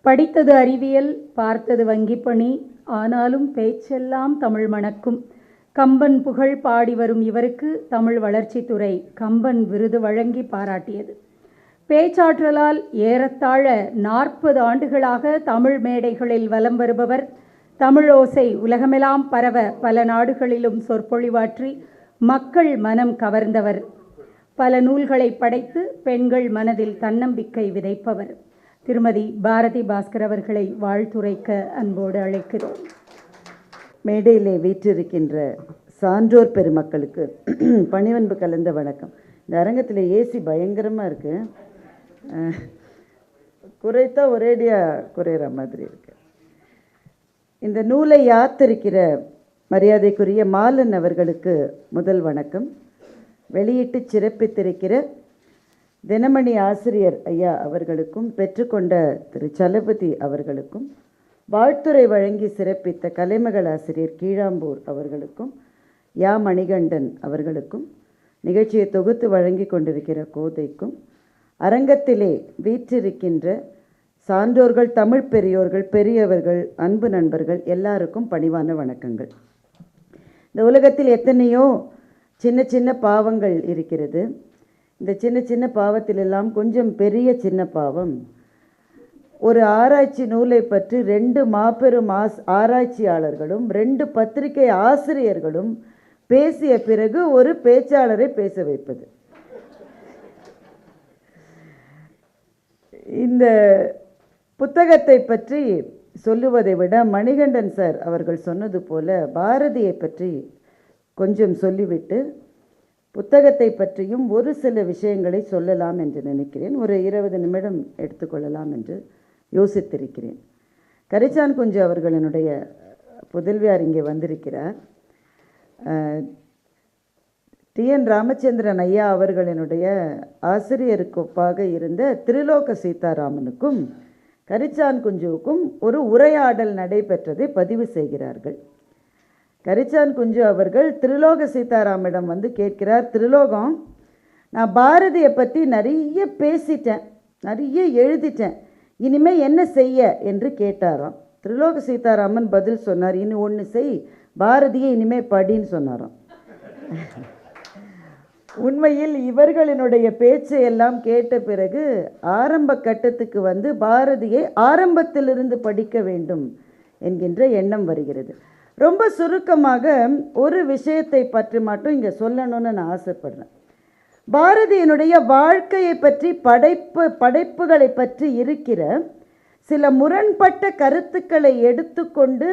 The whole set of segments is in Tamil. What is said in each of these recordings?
படித்தது அறிவியல், பார்த்தது வங்கிப்பணி, ஆனாலும் பேச்செல்லாம் தமிழ் மணக்கும். கம்பன் புகழ் பாடி வரும் இவருக்கு தமிழ் வளர்ச்சித்துறை கம்பன் விருது வழங்கி பாராட்டியது. பேச்சாற்றலால் ஏறத்தாழ 40 ஆண்டுகளாக தமிழ் மேடைகளில் வலம் வருபவர். தமிழோசை உலகமெல்லாம் பரவ பல நாடுகளிலும் சொற்பொழிவாற்றி மக்கள் மனம் கவர்ந்தவர். பல நூல்களை படைத்து பெண்கள் மனதில் தன்னம்பிக்கை விதைப்பவர். திருமதி பாரதி பாஸ்கர் அவர்களை வாழ்த்துரைக்க அன்போடு அழைக்கிறோம். மேடையிலே வீற்றிருக்கின்ற சான்றோர் பெருமக்களுக்கு பணிவன்பு கலந்த வணக்கம். இந்த அரங்கத்தில் ஏசி பயங்கரமாக இருக்குது, குறைத்தா ஒரேடியாக குறையிற மாதிரி இருக்கு. இந்த நூலை யாத்திருக்கிற மரியாதைக்குரிய மாலன் அவர்களுக்கு முதல் வணக்கம். வெளியிட்டு சிறப்பித்திருக்கிற தினமணி ஆசிரியர் ஐயா அவர்களுக்கும் பெற்றுக்கொண்ட திரு சலபதி அவர்களுக்கும் வாழ்த்துரை வழங்கி சிறப்பித்த கலைமகள் ஆசிரியர் கீழாம்பூர் அவர்களுக்கும் யா மணிகண்டன் அவர்களுக்கும் நிகழ்ச்சியை தொகுத்து வழங்கி கொண்டிருக்கிற கோதைக்கும் அரங்கத்திலே வீற்றிருக்கின்ற சான்றோர்கள், தமிழ் பெரியோர்கள், பெரியவர்கள், அன்பு நண்பர்கள் எல்லாருக்கும் பணிவான வணக்கங்கள். இந்த உலகத்தில் எத்தனையோ சின்ன சின்ன பாவங்கள் இருக்கிறது. இந்த சின்ன சின்ன பாவத்திலெல்லாம் கொஞ்சம் பெரிய சின்ன பாவம் ஒரு ஆராய்ச்சி நூலை பற்றி 2 மாபெரும் ஆராய்ச்சியாளர்களும் 2 பத்திரிகை ஆசிரியர்களும் பேசிய பிறகு ஒரு பேச்சாளரை பேச வைப்பது. இந்த புத்தகத்தை பற்றி சொல்லுவதை விட மணிகண்டன் சார் அவர்கள் சொன்னது போல பாரதியை பற்றி கொஞ்சம் சொல்லிவிட்டு புத்தகத்தை பற்றியும் ஒரு சில விஷயங்களை சொல்லலாம் என்று நினைக்கிறேன். ஒரு 20 நிமிடம் எடுத்துக்கொள்ளலாம் என்று யோசித்திருக்கிறேன். கரிச்சான் குஞ்சு அவர்களினுடைய புதல்வியார் இங்கே வந்திருக்கிறார். TN ராமச்சந்திரன் ஐயா அவர்களினுடைய ஆசிரியருக்கொப்பாக இருந்த திருலோக சீதாராமனுக்கும் கரிச்சான் குஞ்சுவுக்கும் ஒரு உரையாடல் நடைபெற்றதை பதிவு செய்கிறார்கள். கரிச்சான் குஞ்சு அவர்கள் திருலோக சீதாராமிடம் வந்து கேட்கிறார், திருலோகம், நான் பாரதியை பற்றி நிறைய பேசிட்டேன், நிறைய எழுதிட்டேன், இனிமேல் என்ன செய்ய என்று கேட்டாராம். திருலோக சீதாராமன் பதில் சொன்னார், இன்னும் ஒன்று செய், பாரதியை இனிமேல் படின்னு சொன்னாராம். உண்மையில் இவர்களினுடைய பேச்சை எல்லாம் கேட்ட பிறகு ஆரம்ப கட்டத்துக்கு வந்து பாரதியை ஆரம்பத்திலிருந்து படிக்க வேண்டும் என்கின்ற எண்ணம் வருகிறது. ரொம்ப சுருக்கமாக ஒரு விஷயத்தை பற்றி மட்டும் இங்கே சொல்லணும்னு நான் ஆசைப்படுறேன். பாரதியினுடைய வாழ்க்கையை பற்றி படைப்புகளை பற்றி இருக்கிற சில முரண்பட்ட கருத்துக்களை எடுத்துக்கொண்டு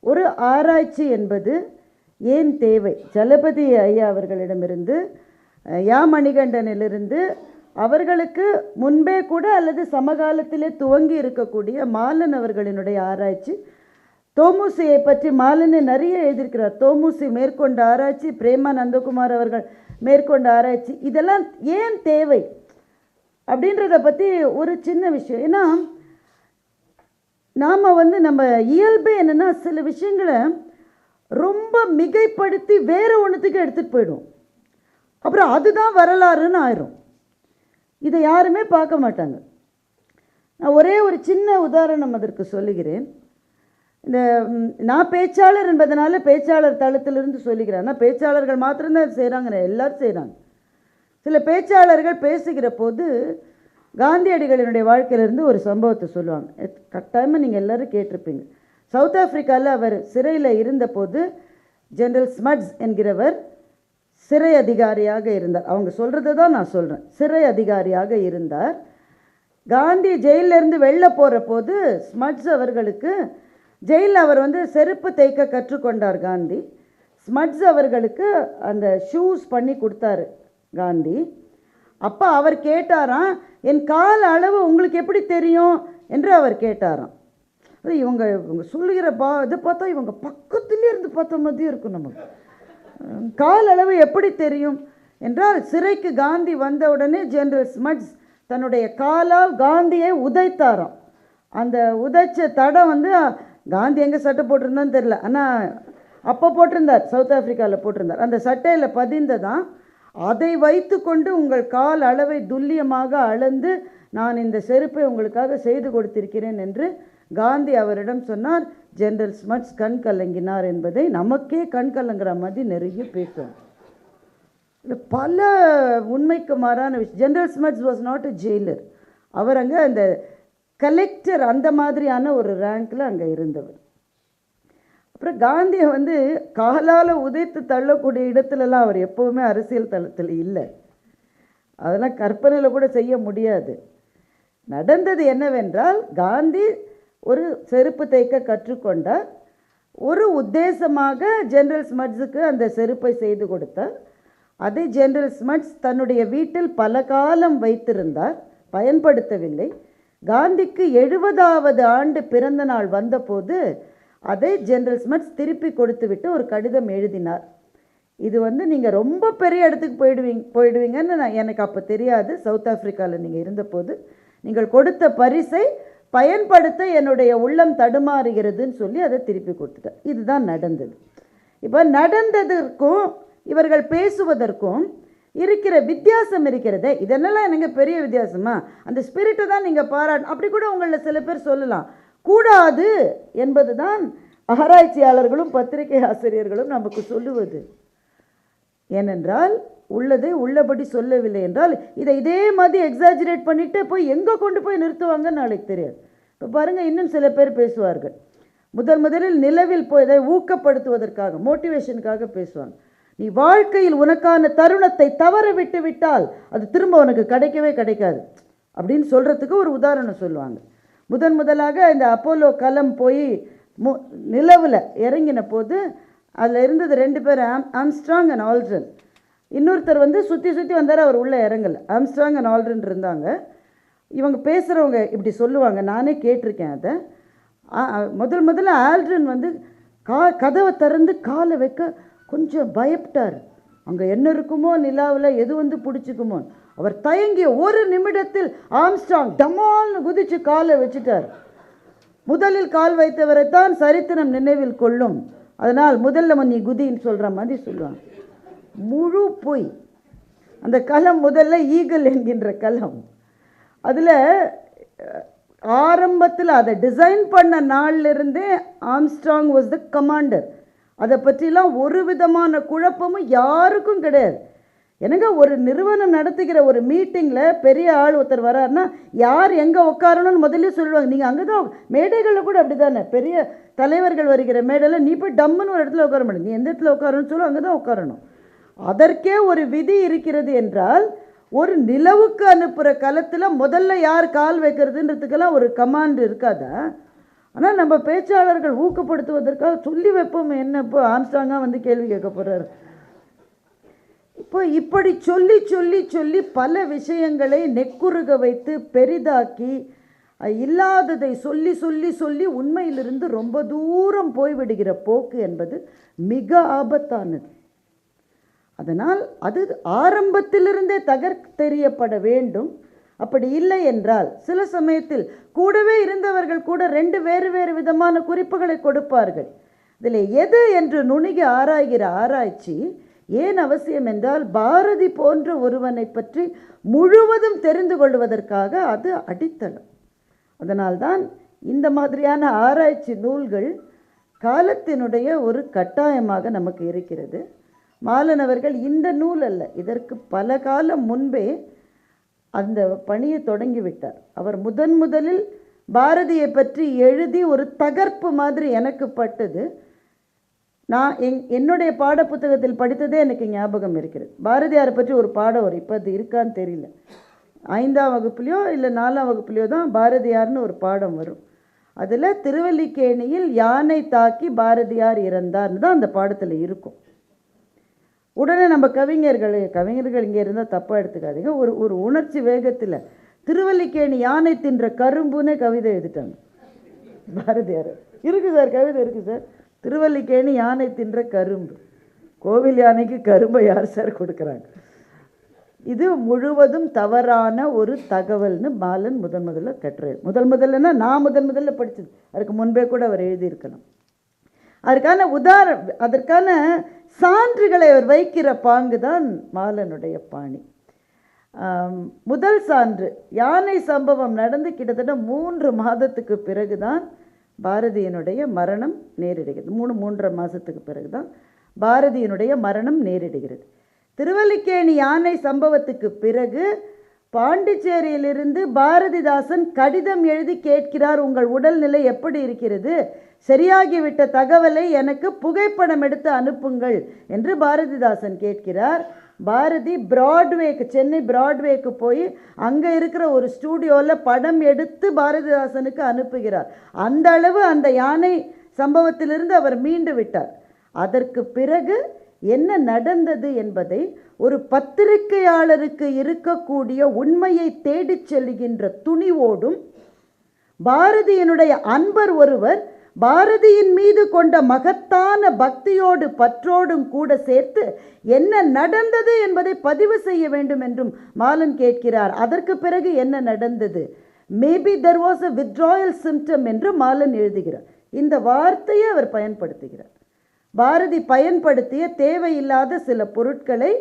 ஒரு ஆராய்ச்சி என்பது ஏன் தேவை? சலபதி ஐயா அவர்களிடமிருந்து, யா மணிகண்டனிலிருந்து, அவர்களுக்கு முன்பே கூட அல்லது சமகாலத்திலே துவங்கி இருக்கக்கூடிய மாலன் அவர்களினுடைய ஆராய்ச்சி, தோமுசியை பற்றி மாலனை நிறைய எழுதியிருக்கிறார். தோமுசி மேற்கொண்ட ஆராய்ச்சி, பிரேமா நந்தகுமார் அவர்கள் மேற்கொண்ட ஆராய்ச்சி, இதெல்லாம் ஏன் தேவை அப்படின்றத பற்றி ஒரு சின்ன விஷயம். ஏன்னா நாம் நம்ம இயல்பே என்னென்னா சில விஷயங்களை ரொம்ப மிகைப்படுத்தி வேறு ஒன்றுத்துக்கு எடுத்துகிட்டு போயிடும், அப்புறம் அதுதான் வரலாறுன்னு ஆயிரும். இதை யாருமே பார்க்க மாட்டாங்க. நான் ஒரே ஒரு சின்ன உதாரணம் அதற்கு சொல்லுகிறேன். இந்த நான் பேச்சாளர் என்பதனால பேச்சாளர் தளத்திலிருந்து சொல்லுகிறேன். ஆனால் பேச்சாளர்கள் மாத்திரம்தான் செய்கிறாங்க, எல்லோரும் செய்கிறாங்க. சில பேச்சாளர்கள் பேசுகிற போது காந்தியடிகளினுடைய வாழ்க்கையிலேருந்து ஒரு சம்பவத்தை சொல்லுவாங்க. கட்டாயமாக நீங்கள் எல்லோரும் கேட்டிருப்பீங்க. சவுத் ஆஃப்ரிக்காவில் அவர் சிறையில் இருந்தபோது ஜெனரல் ஸ்மட்ஸ் என்கிறவர் சிறை அதிகாரியாக இருந்தார். அவங்க சொல்கிறத தான் நான் சொல்கிறேன். சிறை அதிகாரியாக இருந்தார். காந்தி ஜெயிலிருந்து வெளில போகிற போது ஸ்மட்ஸ் அவர்களுக்கு ஜெயிலில் அவர் செருப்பு தைக்க கற்றுக்கொண்டார் காந்தி. ஸ்மட்ஸ் அவர்களுக்கு அந்த ஷூஸ் பண்ணி கொடுத்தாரு காந்தி. அப்போ அவர் கேட்டாராம், என் கால் அளவு உங்களுக்கு எப்படி தெரியும் என்று அவர் கேட்டாராம். இவங்க சொல்லுகிற இது பார்த்தா இவங்க பக்கத்துலேயே இருந்து பார்த்த மாதிரியும் இருக்கும். நமக்கு கால் அளவு எப்படி தெரியும் என்றால், சிறைக்கு காந்தி வந்த உடனே ஜெனரல் ஸ்மட்ஸ் தன்னுடைய காலால் காந்தியை உதைத்தாராம். அந்த உதைச்ச தடம் காந்தி எங்கே சட்டை போட்டிருந்தான்னு தெரில, ஆனால் அப்போ போட்டிருந்தார், சவுத் ஆஃப்ரிக்காவில் போட்டிருந்தார். அந்த சட்டையில் பதிந்ததான், அதை வைத்து கொண்டு உங்கள் கால் அளவை துல்லியமாக அளந்து நான் இந்த செருப்பை உங்களுக்காக செய்து கொடுத்திருக்கிறேன் என்று காந்தி அவரிடம் சொன்னார். ஜெனரல் ஸ்மட்ஸ் கண் கலங்கினார் என்பதை நமக்கே கண் கலங்குற மாதிரி நிறைய பேசுவோம். பல உண்மைக்கு மாறான விஷயம். General Smuts was not a jailer. அவர் அங்கே அந்த கலெக்டர் அந்த மாதிரியான ஒரு ரேங்கில் அங்கே இருந்தவர். அப்புறம் காந்தியை காலால் உதைத்து தள்ளக்கூடிய இடத்துலலாம் அவர் எப்போவுமே அரசியல் தளத்தில் இல்லை. அதெல்லாம் கற்பனையில் கூட செய்ய முடியாது. நடந்தது என்னவென்றால், காந்தி ஒரு செருப்பு தைக்க கற்றுக்கொண்டார். ஒரு உத்தேசமாக ஜெனரல் ஸ்மட்ஸுக்கு அந்த செருப்பை செய்து கொடுத்தார். அதை ஜெனரல் ஸ்மட்ஸ் தன்னுடைய வீட்டில் பல காலம் வைத்திருந்தார், பயன்படுத்தவில்லை. காந்திக்கு 70வது ஆண்டு பிறந்த நாள் வந்தபோது அதை ஜெனரல் ஸ்மட்ஸ் திருப்பி கொடுத்துவிட்டு ஒரு கடிதம் எழுதினார். இது நீங்கள் ரொம்ப பெரிய இடத்துக்கு போயிடுவீங்கன்னு எனக்கு அப்போ தெரியாது. சவுத் ஆஃப்ரிக்காவில் நீங்கள் இருந்தபோது நீங்கள் கொடுத்த பரிசை பயன்படுத்த என்னுடைய உள்ளம் தடுமாறுகிறதுன்னு சொல்லி அதை திருப்பி கொடுத்துட்டார். இதுதான் நடந்தது. இப்போ நடந்ததற்கும் இவர்கள் பேசுவதற்கும் இருக்கிற வித்தியாசம் இருக்கிறதே, இதெல்லாம் எனக்கு பெரிய வித்தியாசமா? அந்த ஸ்பிரிட்டை தான் நீங்கள் பாராட்டணும். அப்படி கூட உங்களில் சில பேர் சொல்லலாம். கூடாது என்பது தான் ஆராய்ச்சியாளர்களும் பத்திரிகை ஆசிரியர்களும் நமக்கு சொல்லுவது. ஏனென்றால் உள்ளதை உள்ளபடி சொல்லவில்லை என்றால் இதை இதே மாதிரி எக்ஸாஜரேட் பண்ணிவிட்டு போய் எங்கே கொண்டு போய் நிறுத்துவாங்கன்னு நாளைக்கு தெரியாது. இப்போ பாருங்கள், இன்னும் சில பேர் பேசுவார்கள். முதலில் நிலவில் போய் இதை ஊக்கப்படுத்துவதற்காக, மோட்டிவேஷனுக்காக பேசுவாங்க. நீ வாழ்க்கையில் உனக்கான தருணத்தை தவற விட்டு விட்டால் அது திரும்ப உனக்கு கிடைக்கவே கிடைக்காது அப்படின்னு சொல்கிறதுக்கு ஒரு உதாரணம் சொல்லுவாங்க. முதலாக இந்த அப்போலோ கலம் போய் நிலவில் இறங்கின போது அதில் இருந்தது 2 பேர், ஆம்ஸ்ட்ராங் அண்ட் ஆல்ட்ரின். இன்னொருத்தர் சுற்றி வந்தார், அவர் உள்ளே இறங்கலை. ஆம்ஸ்ட்ராங் அண்ட் ஆல்ட்ரின் இருந்தாங்க. இவங்க பேசுகிறவங்க இப்படி சொல்லுவாங்க, நானே கேட்டிருக்கேன் அதை. முதல்ல ஆல்ட்ரின் கதவை திறந்து காலை வைக்க கொஞ்சம் பயப்பட்டார். அங்கே என்ன இருக்குமோ, நிலாவில் எது பிடிச்சிக்குமோ. அவர் தயங்கிய ஒரு நிமிடத்தில் ஆம்ஸ்ட்ராங் டமால்னு குதித்து காலை வச்சுட்டார். முதலில் கால் வைத்தவரைத்தான் சரித்திரம் நினைவில் கொள்ளும், அதனால் முதல்ல நீ குதின்னு சொல்கிற மாதிரி சொல்லுவாங்க. முழு பொய். அந்த களம் முதல்ல ஈகிள் என்கின்ற களம். அதில் ஆரம்பத்தில் அதை டிசைன் பண்ண நாளிலிருந்தே ஆம்ஸ்ட்ராங் வாஸ் த கமாண்டர். அதை பற்றிலாம் ஒரு விதமான குழப்பமும் யாருக்கும் கிடையாது. எனக்கு ஒரு நிறுவனம் நடத்துகிற ஒரு மீட்டிங்கில் பெரிய ஆள் ஒருத்தர் வராருன்னா யார் எங்கே உட்காரணும்னு முதல்ல சொல்லுவாங்க. நீங்கள் அங்கே தான், மேடைகளில் கூட அப்படி தானே, பெரிய தலைவர்கள் வருகிற மேடையில் நீ போய் டம்முன்னு ஒரு இடத்துல உட்கார மாட்டேன், நீ எந்த இடத்துல உட்காரணும்னு சொல்லி அங்கே தான் உட்காரணும். அதற்கே ஒரு விதி இருக்கிறது என்றால், ஒரு நிலவுக்கு அனுப்புகிற களத்தில் முதல்ல யார் கால் வைக்கிறதுன்றதுக்கெல்லாம் ஒரு கமாண்ட் இருக்காதா? ஆனால் நம்ம பேச்சாளர்கள் ஊக்கப்படுத்துவதற்காக சொல்லி வைப்போம். என்ன இப்போ ஆம்ஸ்ட்ராங்காக கேள்வி கேட்க போகிறார்? இப்போ இப்படி சொல்லி சொல்லி சொல்லி பல விஷயங்களை நெக்குருக வைத்து பெரிதாக்கி இல்லாததை சொல்லி சொல்லி சொல்லி உண்மையிலிருந்து ரொம்ப தூரம் போய்விடுகிற போக்கு என்பது மிக ஆபத்தானது. அதனால் அது ஆரம்பத்திலிருந்தே தகர்த்தெறியப்பட வேண்டும். அப்படி இல்லை என்றால் சில சமயத்தில் கூடவே இருந்தவர்கள் கூட 2 வேறு வேறு விதமான குறிப்புகளை கொடுப்பார்கள். இதில் எது என்று நுணுகி ஆராய்கிற ஆராய்ச்சி ஏன் அவசியம் என்றால், பாரதி போன்ற ஒருவனை பற்றி முழுவதும் தெரிந்து கொள்வதற்காக அது அடித்தளம். அதனால்தான் இந்த மாதிரியான ஆராய்ச்சி நூல்கள் காலத்தினுடைய ஒரு கட்டாயமாக நமக்கு இருக்கிறது. மாலன் அவர்கள் இந்த நூல் அல்ல, இதற்கு பல காலம் முன்பே அந்த பணியை தொடங்கிவிட்டார். அவர் முதலில் பாரதியை பற்றி எழுதி ஒரு தகர்ப்பு மாதிரி எனக்கு பட்டது. நான் என்னுடைய பாடப்புத்தகத்தில் படித்ததே எனக்கு ஞாபகம் இருக்கிறது. பாரதியாரை பற்றி ஒரு பாடம் வரும், இப்போ அது இருக்கான்னு தெரியல, 5ஆம் வகுப்புலையோ இல்லை 4ஆம் வகுப்புலையோ தான் பாரதியார்னு ஒரு பாடம் வரும். அதில் திருவல்லிக்கேணியில் யானை தாக்கி பாரதியார் இறந்தார்னு தான் அந்த பாடத்தில் இருக்கும். உடனே நம்ம கவிஞர்கள் இங்கே இருந்தால் தப்பாக எடுத்துக்காதீங்க, ஒரு உணர்ச்சி வேகத்தில் திருவல்லிக்கேணி யானை தின்ற கரும்புன்னு கவிதை எழுதிட்டாங்க பாரதியார். இருக்குது சார், கவிதை இருக்குது சார். திருவல்லிக்கேணி யானை தின்ற கரும்பு. கோவில் யானைக்கு கரும்பை யார் சார் கொடுக்குறாங்க? இது முழுவதும் தவறான ஒரு தகவல்னு பாலன் முதல்ல கட்டுறாரு. முதல்லன்னா நான் முதல்ல படித்தது, அதுக்கு முன்பே கூட அவர் எழுதியிருக்கணும். அதற்கான சான்றுகளை அவர் வைக்கிற பாங்கு தான் மாலனுடைய பாணி. முதல் சான்று யானை சம்பவம் நடந்து கிட்டத்தட்ட 3 மாதத்துக்கு பிறகுதான் பாரதியினுடைய மரணம் நேரிடுகிறது. 3.5 மாதத்துக்கு பிறகுதான் பாரதியினுடைய மரணம் நேரிடுகிறது. திருவல்லிக்கேணி யானை சம்பவத்துக்கு பிறகு பாண்டிச்சேரியிலிருந்து பாரதிதாசன் கடிதம் எழுதி கேட்கிறார், உங்கள் உடல்நிலை எப்படி இருக்கிறது, சரியாகிவிட்ட தகவலை எனக்கு புகைப்படம் எடுத்து அனுப்புங்கள் என்று பாரதிதாசன் கேட்கிறார். பாரதி பிராட்வேக்கு, சென்னை பிராட்வேக்கு போய் அங்கே இருக்கிற ஒரு ஸ்டூடியோவில் படம் எடுத்து பாரதிதாசனுக்கு அனுப்புகிறார். அந்த அளவு அந்த யானை சம்பவத்திலிருந்து அவர் மீண்டு விட்டார். அதற்கு பிறகு என்ன நடந்தது என்பதை ஒரு பத்திரிகையாளருக்கு இருக்கக்கூடிய உண்மையை தேடிச் செல்கின்ற துணிவோடும் பாரதியினுடைய அன்பர் ஒருவர் பாரதியின் மீது கொண்ட மகத்தான பக்தியோடு பற்றோடும் கூட சேர்த்து என்ன நடந்தது என்பதை பதிவு செய்ய வேண்டும் என்றும் மாலன் கேட்கிறார். அதற்கு பிறகு என்ன நடந்தது, maybe there was a withdrawal symptom என்று மாலன் எழுதுகிறார். இந்த வார்த்தையை அவர் பயன்படுத்துகிறார். பாரதி பயன்படுத்திய தேவையில்லாத சில பொருட்களை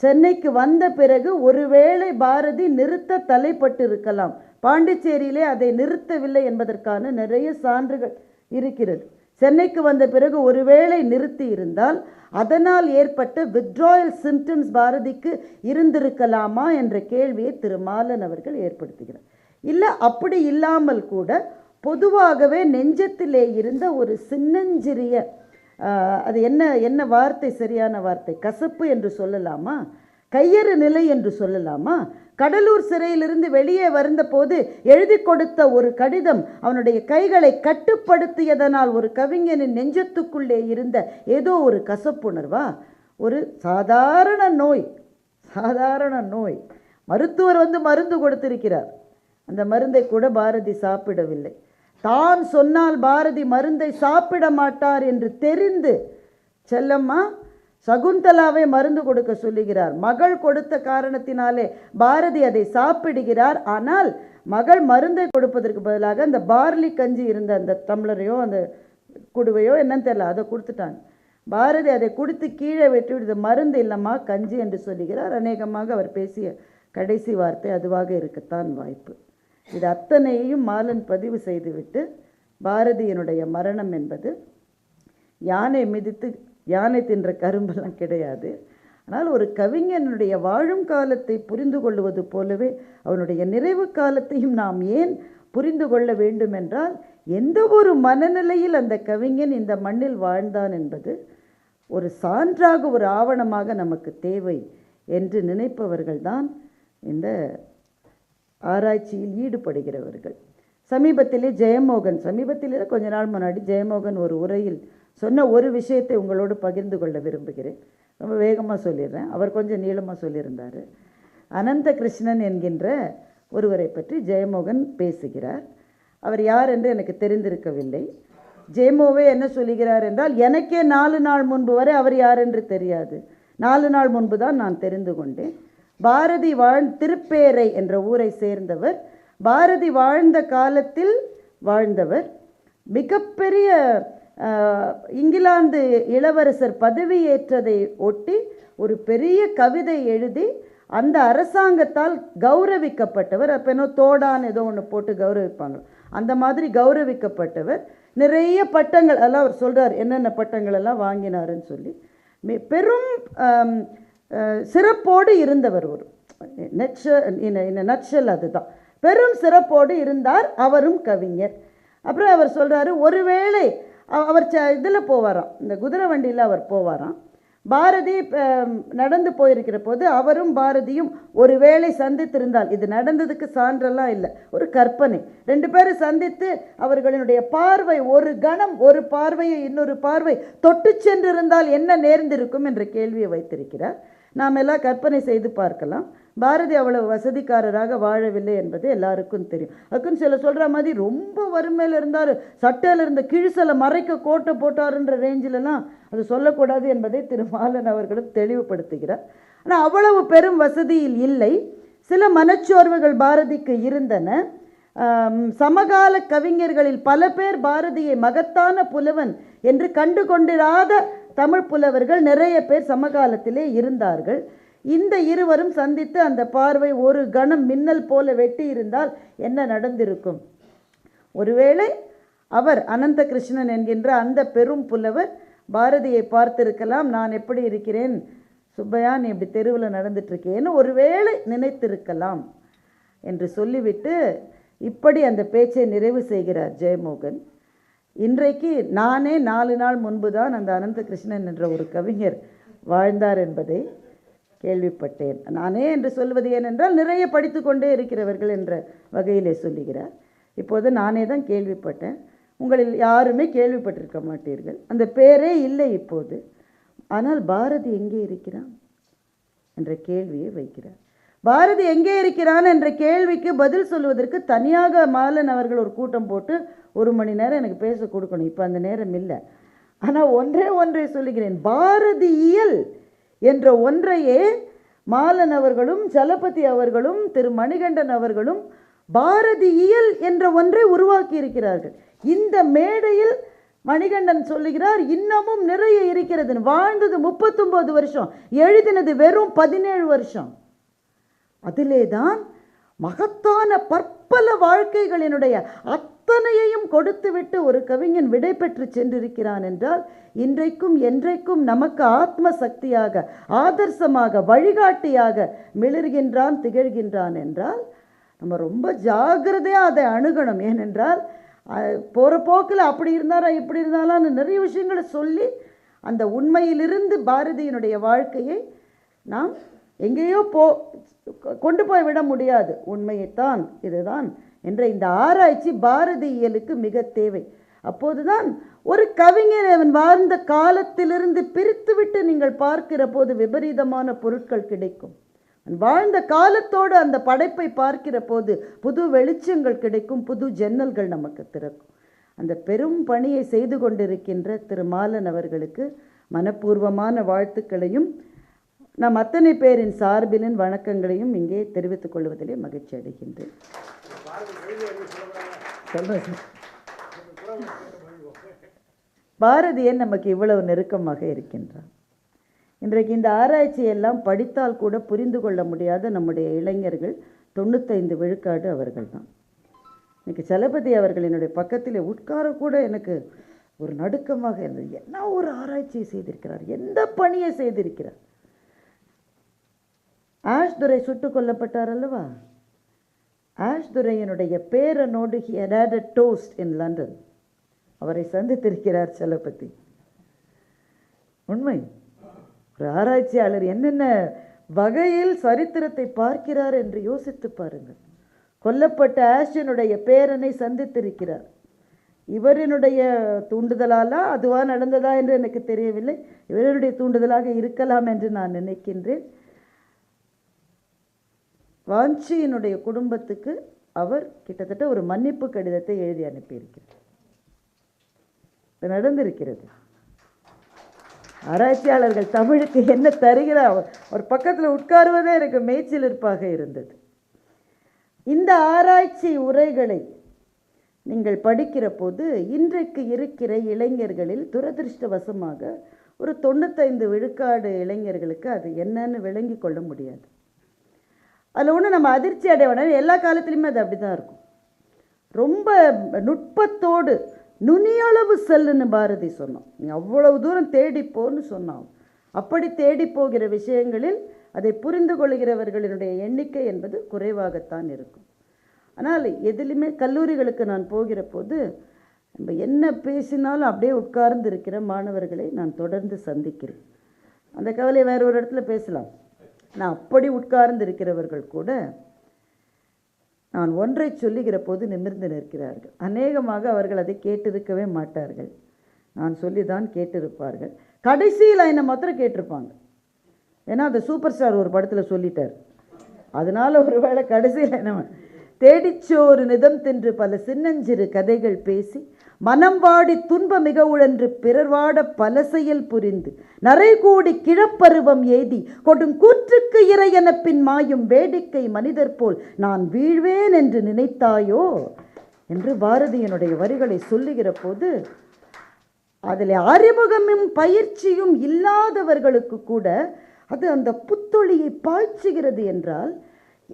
சென்னைக்கு வந்த பிறகு ஒருவேளை பாரதி நிறுத்த தலைப்பட்டு இருக்கலாம். பாண்டிச்சேரியிலே அதை நிறுத்தவில்லை என்பதற்கான நிறைய சான்றுகள் இருக்கிறது. சென்னைக்கு வந்த பிறகு ஒருவேளை நிறுத்தி இருந்தால் அதனால் ஏற்பட்ட withdrawal symptoms பாரதிக்கு இருந்திருக்கலாமா என்ற கேள்வியை திரு மாலன் அவர்கள் ஏற்படுத்துகிறார். இல்லை, அப்படி இல்லாமல் கூட பொதுவாகவே நெஞ்சத்திலே இருந்த ஒரு சின்னஞ்சிறிய அது என்ன வார்த்தை, சரியான வார்த்தை, கசப்பு என்று சொல்லலாமா, கையறு நிலை என்று சொல்லலாமா, கடலூர் சிறையிலிருந்து வெளியே வந்தபோது எழுதி கொடுத்த ஒரு கடிதம் அவனுடைய கைகளை கட்டுப்படுத்தியதனால் ஒரு கவிஞனின் நெஞ்சத்துக்குள்ளே இருந்த ஏதோ ஒரு கசப்புணர்வா, ஒரு சாதாரண நோய் மருத்துவர் மருந்து கொடுத்திருக்கிறார். அந்த மருந்தை கூட பாரதி சாப்பிடவில்லை. தான் சொன்னால் பாரதி மருந்தை சாப்பிட மாட்டார் என்று தெரிந்து செல்லம்மா சகுந்தலாவை மருந்து கொடுக்க சொல்லுகிறார். மகள் கொடுத்த காரணத்தினாலே பாரதி அதை சாப்பிடுகிறார். ஆனால் மகள் மருந்தை கொடுப்பதற்கு பதிலாக அந்த பார்லி கஞ்சி இருந்த அந்த டம்ளரையோ அந்த குடுவையோ என்னன்னு தெரியல, அதை கொடுத்துட்டாங்க. பாரதி அதை குடித்து கீழே வெட்டி விடுது. மருந்து இல்லைம்மா, கஞ்சி என்று சொல்லுகிறார். அநேகமாக அவர் பேசிய கடைசி வார்த்தை அதுவாக இருக்கத்தான் வாய்ப்பு. இது அத்தனையையும் மாலன் பதிவு செய்துவிட்டு பாரதியினுடைய மரணம் என்பது யானை மிதித்து யானை தின்ற கரும்பெல்லாம் கிடையாது. ஆனால் ஒரு கவிஞனுடைய வாழும் காலத்தை புரிந்து கொள்வது போலவே அவனுடைய நிறைவு காலத்தையும் நாம் ஏன் புரிந்து கொள்ள வேண்டும் என்றால், எந்த ஒரு மனநிலையில் அந்த கவிஞன் இந்த மண்ணில் வாழ்ந்தான் என்பது ஒரு சான்றாக, ஒரு ஆவணமாக நமக்கு தேவை என்று நினைப்பவர்கள்தான் இந்த ஆராய்ச்சியில் ஈடுபடுகிறவர்கள். சமீபத்திலே கொஞ்ச நாள் முன்னாடி ஜெயமோகன் ஒரு உரையில் சொன்ன ஒரு விஷயத்தை உங்களோடு பகிர்ந்து கொள்ள விரும்புகிறேன். ரொம்ப வேகமாக சொல்லிடுறேன், அவர் கொஞ்சம் நீளமாக சொல்லியிருந்தார். அனந்த கிருஷ்ணன் என்கின்ற ஒருவரை பற்றி ஜெயமோகன் பேசுகிறார். அவர் யார் என்று எனக்கு தெரிந்திருக்கவில்லை. ஜெயமோவே என்ன சொல்லுகிறார் என்றால், எனக்கே 4 நாள் முன்பு வரை அவர் யார் என்று தெரியாது. 4 நாள் முன்பு தான் நான் தெரிந்து கொண்டேன். பாரதி திருப்பேரை என்ற ஊரை சேர்ந்தவர், பாரதி வாழ்ந்த காலத்தில் வாழ்ந்தவர், மிகப்பெரிய இங்கிலாந்து இளவரசர் பதவியேற்றதை ஒட்டி ஒரு பெரிய கவிதை எழுதி அந்த அரசாங்கத்தால் கௌரவிக்கப்பட்டவர். அப்போ தோடான் ஏதோ ஒன்று போட்டு கௌரவிப்பாங்க, அந்த மாதிரி கௌரவிக்கப்பட்டவர். நிறைய பட்டங்கள் எல்லாம் அவர் சொல்கிறார், என்னென்ன பட்டங்கள் எல்லாம் வாங்கினாருன்னு சொல்லி. பெரும் சிறப்போடு இருந்தவர், ஒரு நட்சல் அதுதான், பெரும் சிறப்போடு இருந்தார். அவரும் கவிஞர். அப்புறம் அவர் சொல்கிறாரு, ஒருவேளை அவர் இதில் போவாராம், இந்த குதிரை வண்டியில் அவர் போவாராம். பாரதி நடந்து போயிருக்கிற போது அவரும் பாரதியும் ஒருவேளை சந்தித்திருந்தால், இது நடந்ததுக்கு சான்றெல்லாம் இல்லை, ஒரு கற்பனை, 2 பேரும் சந்தித்து அவர்களுடைய பார்வை ஒரு கணம், ஒரு பார்வையை இன்னொரு பார்வை தொட்டு சென்றிருந்தால் என்ன நேர்ந்திருக்கும் என்ற கேள்வியை வைத்திருக்கிறார். நாம் எல்லாம் கற்பனை செய்து பார்க்கலாம். பாரதி அவ்வளவு வசதிக்காரராக வாழவில்லை என்பது எல்லாருக்கும் தெரியும். அதுக்குன்னு சில சொல்கிற மாதிரி ரொம்ப வறுமையில் இருந்தார், சட்டையில் இருந்த கிழிசலை மறைக்க கோட்டை போட்டாருன்ற ரேஞ்சிலலாம் அது சொல்லக்கூடாது என்பதை திரு மாலன் அவர்களும் தெளிவுபடுத்துகிறார். ஆனால் அவ்வளவு பெரும் வசதியில் இல்லை. சில மனச்சோர்வுகள் பாரதிக்கு இருந்தன. சமகால கவிஞர்களில் பல பேர் பாரதியை மகத்தான புலவன் என்று கண்டு கொண்டிராத தமிழ் புலவர்கள் நிறைய பேர் சமகாலத்திலே இருந்தார்கள். இந்த இருவரும் சந்தித்து அந்த பார்வை ஒரு கணம் மின்னல் போல வெட்டி இருந்தால் என்ன நடந்திருக்கும்? ஒருவேளை அவர் அனந்த கிருஷ்ணன் என்கின்ற அந்த பெரும் புலவர் பாரதியை பார்த்திருக்கலாம். நான் எப்படி இருக்கிறேன் சுப்பையா, நீ இப்படி தெருவில் நடந்துட்டுருக்கேன்னு ஒருவேளை நினைத்திருக்கலாம் என்று சொல்லிவிட்டு இப்படி அந்த பேச்சை நிறைவு செய்கிறார் ஜெயமோகன். இன்றைக்கு நானே 4 நாள் முன்பு தான் அந்த அனந்த கிருஷ்ணன் என்ற ஒரு கவிஞர் வாழ்ந்தார் என்பதை கேள்விப்பட்டேன். நானே என்று சொல்வது ஏனென்றால் நிறைய படித்து கொண்டே இருக்கிறவர்கள் என்ற வகையிலே சொல்லுகிறார். இப்போது நானே தான் கேள்விப்பட்டேன். உங்களில் யாருமே கேள்விப்பட்டிருக்க மாட்டீர்கள். அந்த பேரே இல்லை இப்போது. ஆனால் பாரதி எங்கே இருக்கிறான் என்ற கேள்வியை வைக்கிறார். பாரதி எங்கே இருக்கிறான் என்ற கேள்விக்கு பதில் சொல்வதற்கு தனியாக மாலன் அவர்கள் ஒரு கூட்டம் போட்டு 1 மணி நேரம் எனக்கு பேச கொடுக்கணும். இப்போ அந்த நேரம் இல்லை. ஆனால் ஒன்றை சொல்லுகிறேன். பாரதியியல் என்ற ஒன்றையே மாலன் அவர்களும் சலபதி அவர்களும் திரு மணிகண்டன் அவர்களும் பாரதியியல் என்ற ஒன்றை உருவாக்கி இருக்கிறார்கள். இந்த மேடையில் மணிகண்டன் சொல்லுகிறார் இன்னமும் நிறைய இருக்கிறது. வாழ்ந்தது 39 வருஷம், எழுதினது வெறும் 17 வருஷம். அதிலே தான் மகத்தான பற்பல வாழ்க்கைகளினுடைய அத்தனையையும் கொடுத்துவிட்டு ஒரு கவிஞன் விடை பெற்று சென்றிருக்கிறான் என்றால் இன்றைக்கும் என்றைக்கும் நமக்கு ஆத்ம சக்தியாக ஆதர்சமாக வழிகாட்டியாக மிளர்கின்றான் திகழ்கின்றான் என்றால் நம்ம ரொம்ப ஜாக்கிரதையாக அதை அணுகணும். ஏனென்றால் போகிற போக்கில் அப்படி இருந்தாரா இப்படி இருந்தாலான்னு நிறைய விஷயங்களை சொல்லி அந்த உண்மையிலிருந்து பாரதியினுடைய வாழ்க்கையை நாம் எங்கேயோ கொண்டு போய் விட முடியாது. உண்மையைத்தான் இதுதான் என்ற இந்த ஆராய்ச்சி பாரதியியலுக்கு மிக தேவை. அப்போதுதான் ஒரு கவிஞர் அவன் வாழ்ந்த காலத்திலிருந்து பிரித்துவிட்டு நீங்கள் பார்க்கிற போது விபரீதமான பொருட்கள் கிடைக்கும். வாழ்ந்த காலத்தோடு அந்த படைப்பை பார்க்கிற போது புது வெளிச்சங்கள் கிடைக்கும், புது ஜன்னல்கள் நமக்கு திறக்கும். அந்த பெரும் பணியை செய்து கொண்டிருக்கின்ற திரு மாலன் அவர்களுக்கு மனப்பூர்வமான வாழ்த்துக்களையும் நாம் அத்தனை பேரின் சார்பிலின் வணக்கங்களையும் இங்கே தெரிவித்துக் கொள்வதிலே மகிழ்ச்சி அடைகின்றேன். பாரதியன் நமக்கு இவ்வளவு நெருக்கமாக இருக்கின்றான். இன்றைக்கு இந்த ஆராய்ச்சியெல்லாம் படித்தால் கூட புரிந்து கொள்ள முடியாத நம்முடைய இளைஞர்கள் 95 விழுக்காடு அவர்கள் தான். இன்னைக்கு சலபதி அவர்கள் என்னுடைய பக்கத்தில் உட்காரக்கூட எனக்கு ஒரு நடுக்கமாக இருந்தது. என்ன ஒரு ஆராய்ச்சியை செய்திருக்கிறார், எந்த பணியை செய்திருக்கிறார். ஆஷ் துரை சுட்டுக் கொல்லப்பட்டார் அல்லவா? ஆஷ் துரையினுடைய பேரனோடு he had had a toast in London. அவரை சந்தித்திருக்கிறார் சலபதி. உண்மை. ஒரு ஆராய்ச்சியாளர் என்னென்ன வகையில் சரித்திரத்தை பார்க்கிறார் என்று யோசித்து பாருங்கள். கொல்லப்பட்ட ஆஷினுடைய பேரனை சந்தித்திருக்கிறார். இவரினுடைய தூண்டுதலாலா அதுவா நடந்ததா என்று எனக்கு தெரியவில்லை. இவருடைய தூண்டுதலாக இருக்கலாம் என்று நான் நினைக்கின்றேன். வாஞ்சியினுடைய குடும்பத்துக்கு அவர் கிட்டத்தட்ட ஒரு மன்னிப்பு கடிதத்தை எழுதி அனுப்பியிருக்கிறார். இது நடந்திருக்கிறது. ஆராய்ச்சியாளர்கள் தமிழுக்கு என்ன தருகிறார், ஒரு பக்கத்தில் உட்காருவதே எனக்கு மேய்ச்சிலிருப்பாக இருந்தது. இந்த ஆராய்ச்சி உரைகளை நீங்கள் படிக்கிற போது இன்றைக்கு இருக்கிற இளைஞர்களில் துரதிருஷ்டவசமாக ஒரு 95 விழுக்காடு இளைஞர்களுக்கு அது என்னன்னு விளங்கி கொள்ள முடியாது. அதில் ஒன்று நம்ம அதிர்ச்சி அடைய வேண்டாம். எல்லா காலத்துலேயுமே அது அப்படி தான் இருக்கும். ரொம்ப நுட்பத்தோடு நுனியளவு செல்லுன்னு பாரதி சொன்னோம். நீ அவ்வளவு தூரம் தேடிப்போன்னு சொன்னான். அப்படி தேடி போகிற விஷயங்களில் அதை புரிந்து கொள்கிறவர்களினுடைய எண்ணிக்கை என்பது குறைவாகத்தான் இருக்கும். ஆனால் எதிலுமே கல்லூரிகளுக்கு நான் போகிற போது நம்ம என்ன பேசினாலும் அப்படியே உட்கார்ந்து இருக்கிற மாணவர்களை நான் தொடர்ந்து சந்திக்கிறேன். அந்த கவலை வேறு ஒரு இடத்துல பேசலாம். நான் அப்படி உட்கார்ந்து இருக்கிறவர்கள் கூட நான் ஒன்றை சொல்லுகிற போது நிமிர்ந்து நிற்கிறார்கள். அநேகமாக அவர்கள் அதை கேட்டிருக்கவே மாட்டார்கள். நான் சொல்லி தான் கேட்டிருப்பார்கள். கடைசி லைனை மாத்திரம் கேட்டிருப்பாங்க. ஏன்னா அந்த சூப்பர் ஸ்டார் ஒரு படத்தில் சொல்லிட்டார். அதனால ஒருவேளை கடைசி லைனை தேடிச்சோறு நிதம் தின்று பல சின்னஞ்சிறு கதைகள் பேசி மனம் வாடி துன்ப மிக உழன்று பிறர் வாட பல செயல் புரிந்து நரை கூடி கிழப்பருவம் எய்தி கொடுங்கூற்றுக்கு இறையென பின் மாயும் வேடிக்கை மனிதர் போல் நான் வீழ்வேன் என்று நினைத்தாயோ என்று பாரதியினுடைய வரிகளை சொல்லுகிற போது அதில் அறிமுகமும் பயிற்சியும் இல்லாதவர்களுக்கு கூட அது அந்த புத்தொழியை பாய்ச்சுகிறது என்றால்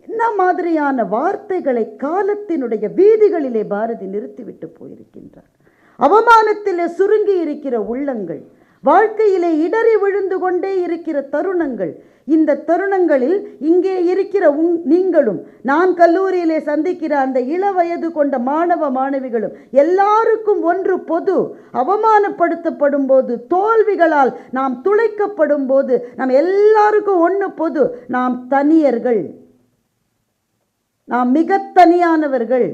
என்ன மாதிரியான வார்த்தைகளை காலத்தினுடைய வீதிகளிலே பாரதி நிறுத்திவிட்டு போயிருக்கின்றார். அவமானத்திலே சுருங்கி இருக்கிற உள்ளங்கள், வாழ்க்கையிலே இடறி விழுந்து கொண்டே இருக்கிற தருணங்கள், இந்த தருணங்களில் இங்கே இருக்கிற நீங்களும் நான் கல்லூரியிலே சந்திக்கிற அந்த இளவயது கொண்ட மாணவ மாணவிகளும் எல்லாருக்கும் ஒன்று பொது. அவமானப்படுத்தப்படும் போது, தோல்விகளால் நாம் துளைக்கப்படும் போது நாம் எல்லாருக்கும் ஒன்று பொது. நாம் தனியர்கள், நாம் மிக தனியானவர்கள்.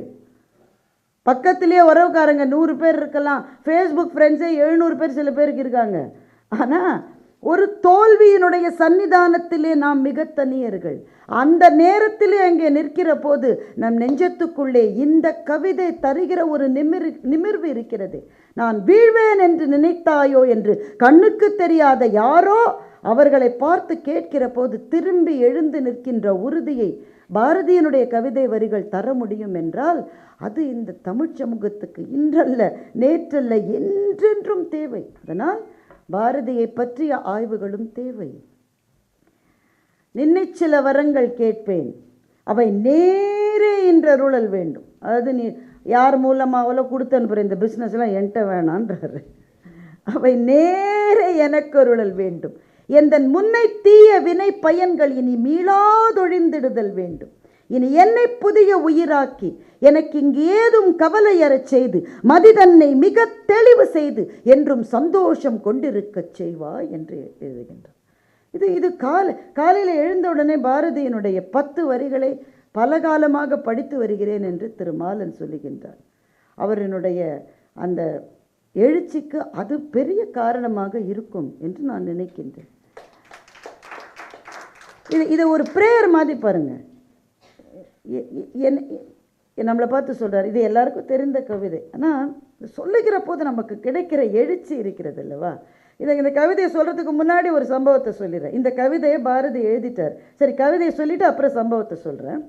பக்கத்திலே உறவுக்காரங்க 100 பேர் இருக்கலாம், ஃபேஸ்புக் ஃப்ரெண்ட்ஸே 700 பேர் சில பேருக்கு இருக்காங்க. ஆனால் ஒரு தோல்வியினுடைய சன்னிதானத்திலே நாம் மிக தனியர்கள். அந்த நேரத்திலே அங்கே நிற்கிற போது நம் நெஞ்சத்துக்குள்ளே இந்த கவிதை தருகிற ஒரு நிமிர்வு இருக்கிறது. நான் வீழ்வேன் என்று நினைத்தாயோ என்று கண்ணுக்கு தெரியாத யாரோ அவர்களை பார்த்து கேட்கிற போது திரும்பி எழுந்து நிற்கின்ற உறுதியை பாரதியினுடைய கவிதை வரிகள் தர முடியும் என்றால் அது இந்த தமிழ் சமூகத்துக்கு இன்றல்ல, நேற்றல்ல, என்றென்றும் தேவை. அதனால் பாரதியை பற்றிய ஆய்வுகளும் தேவை. நின்னை சில வரங்கள் கேட்பேன், அவை நேரே இன்றருளல் வேண்டும். அதாவது நீ யார் மூலமாகவோ கொடுத்து அனுப்புகிற இந்த பிஸ்னஸ்லாம் என்கிட்ட வேணான்றாரு. அவை நேரே எனக்கு அருளல் வேண்டும். எந்தன் முன்னை தீய வினை பயன்கள் இனி மீளாதொழிந்திடுதல் வேண்டும். இனி என்னை புதிய உயிராக்கி எனக்கு இங்கு ஏதும் கவலையறச் செய்து மதிதன்னை மிக தெளிவு செய்து என்றும் சந்தோஷம் கொண்டிருக்கச் செய்வாய் என்று எழுதுகின்றார். இது காலையில் எழுந்தவுடனே பாரதியினுடைய 10 வரிகளை பல காலமாக படித்து வருகிறேன் என்று திரு மாலன் சொல்லுகின்றார். அவரினுடைய அந்த எழுச்சிக்கு அது பெரிய காரணமாக இருக்கும் என்று நான் நினைக்கின்றேன். இதை ஒரு பிரேயர் மாதிரி பாருங்கள். நம்மளை பார்த்து சொல்கிறார், இது எல்லாருக்கும் தெரிந்த கவிதை. ஆனால் சொல்லுகிற போது நமக்கு கிடைக்கிற எழுச்சி இருக்கிறது அல்லவா? இந்த கவிதையை சொல்கிறதுக்கு முன்னாடி ஒரு சம்பவத்தை சொல்லிடுறேன். இந்த கவிதையை பாரதி எழுதிட்டார். சரி, கவிதையை சொல்லிவிட்டு அப்புறம் சம்பவத்தை சொல்கிறேன்.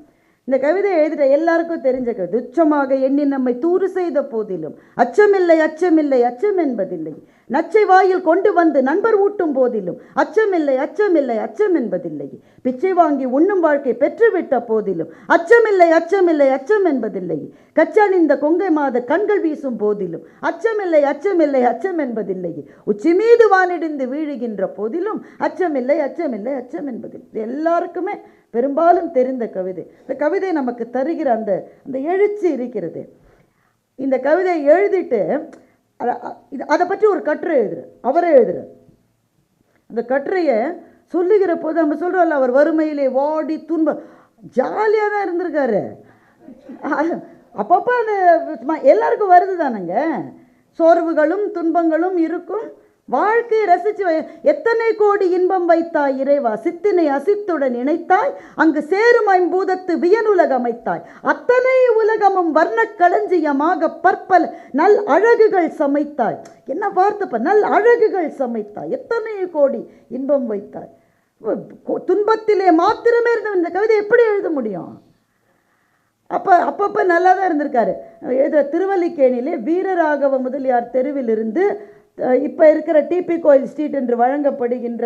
இந்த கவிதையை எழுதிட்ட எல்லாருக்கும் தெரிஞ்ச கவிதை. துச்சமாக எண்ணி நம்மை தூறு செய்த போதிலும் அச்சமில்லை அச்சமில்லை அச்சம் என்பதில்லை. நச்சை வாயில் கொண்டு வந்து நண்பர் ஊட்டும் போதிலும் அச்சமில்லை அச்சமில்லை அச்சம் என்பதில்லை. பிச்சை வாங்கி உண்ணும் வாழ்க்கை பெற்றுவிட்ட போதிலும் அச்சமில்லை அச்சமில்லை அச்சம் என்பதில்லை. கச்சணிந்த கொங்கை மாத கண்கள் வீசும் போதிலும் அச்சமில்லை அச்சமில்லை அச்சம் என்பதில்லை. உச்சி மீது வானிடிந்து வீழுகின்ற போதிலும் அச்சமில்லை அச்சமில்லை அச்சம் என்பதில்லை. இது எல்லாருக்குமே பெரும்பாலும் தெரிந்த கவிதை. இந்த கவிதை நமக்கு தருகிற அந்த எழுச்சி இருக்கிறது. இந்த கவிதையை எழுதிட்டு அதை பற்றி ஒரு கட்டுரை எழுதுகிறார். அவரே எழுதுகிறார். அந்த கட்டுரையை சொல்லுகிற போது நம்ம சொல்கிறோம்ல, அவர் வறுமையிலே வாடி துன்பம் ஜாலியாக தான் இருந்திருக்காரு. அப்பப்போ அந்த எல்லாருக்கும் வருது தானங்க, சோர்வுகளும் துன்பங்களும் இருக்கும். வாழ்க்கையை ரசித்து எத்தனை கோடி இன்பம் வைத்தாய் இறைவா, சித்தினை அசித்துடன் இணைத்தாய், அங்கு சேரும் ஐம்பூதத்து வியனுலக அமைத்தாய், அத்தனை உலகமும் வர்ண களஞ்சியமாக பற்பல நல் அழகுகள் சமைத்தாய். என்ன வார்த்தைப்ப, நல் அழகுகள் சமைத்தாய், எத்தனை கோடி இன்பம் வைத்தாய். துன்பத்திலே மாத்திரமே இருந்த இந்த கவிதை எப்படி எழுத முடியும்? அப்பப்போ நல்லா தான் இருந்திருக்காரு. திருவல்லிக்கேணியிலே வீரராகவ முதலியார் தெருவிலிருந்து இப்போ இருக்கிற டிபி கோயில் ஸ்ட்ரீட் என்று வழங்கப்படுகின்ற